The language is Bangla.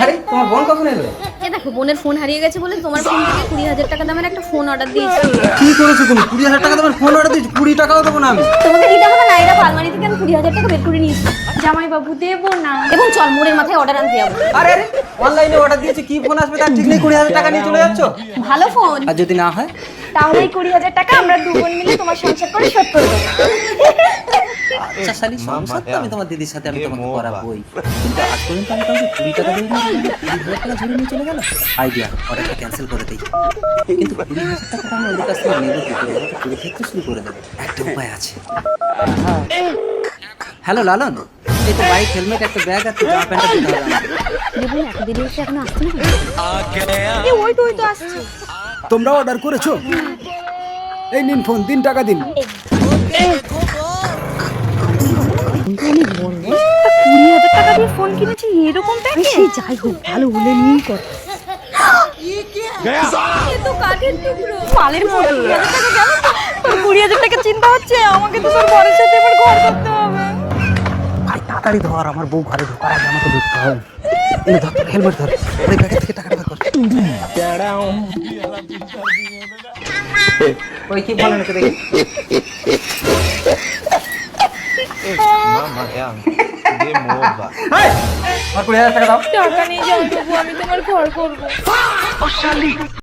আরে তোমার বোন কখন এলো? এ দেখো, বোনের ফোন হারিয়ে গেছে বলে তোমার ফোন থেকে 20,000 টাকা দামের একটা ফোন অর্ডার দিয়েছি। কি করেছো তুমি? 20,000 টাকা দামের ফোন অর্ডার দিয়েছি, 20 টাকাও দেবো না আমি। তোমাকে দিতে হবে না, এরা আলমারি থেকে আমি 20,000 টাকা বের করে নিয়েছি। জামাই বাবু দেবো না। এবং চল মোড়ের মাথায় অর্ডার আনতে যাবো। আরে আরে অনলাইনে অর্ডার দিয়েছি, কি ফোন আসবে তার ঠিক নেই, 20,000 টাকা নিয়ে চলে যাচ্ছ। ভালো ফোন। আর যদি না হয়? তাহলে এই 20,000 টাকা আমরা দু বোন মিলে তোমার সংসার করে শোধ করে দেবো। আচ্ছা শালি, সংসার তো আমি তোমার দিদির সাথে আমি তোমাকে করাবোই, কিন্তু আজ পর্যন্ত আমি কাউকে 20 টাকা দিয়ে 20,000 টাকা ঝরে নিয়ে চলে গেল। আইডিয়া, অর্ডারটা ক্যান্সেল করে দিই। কিন্তু 20,000 টাকাটা আমি ওদের কাছ থেকে নেবো কি করে? ওটা চুরি ক্ষেত্রে শুরু করে দেবো। একটা উপায় আছে। হ্যালো লালন, এই তো বাইক, হেলমেট, একটা ব্যাগ আর জামা প্যান্টটা দিতে হবে আমাকে। দেখুন এত দেরি হচ্ছে এখনো আসছে না। ওই তো আসছে। তোমরা অর্ডার করেছো? এই নিন ফোন, 3 টাকা দিন। 20,000 টাকা দিয়ে ফোন কিনেছি, এরকম প্যাকেজ? যাই হোক, ভালো হলে নিয়ে কর। এ তো কাঠের টুকরো। মালের ফোন 20,000 টাকা গেল তো। তোর 20,000 টাকা চিন্তা হচ্ছে? আমাকে তো তোর বরের সাথে এবার ঘর করতে হবে। ভাই তাড়াতাড়ি ধর, আমার বউ ঘরে ঢোকার আগে আমাকে ঢুকতে হবে। এই ধর, হেলমেট ধর, ওই ব্যাগের থেকে টাকাটা বের কর। ওই কি বলেন একটু দেখি। এই, আমার 20,000 টাকা দাও। টাকা নেই জামাই বাবু, আমি তোমার ঘর করবো।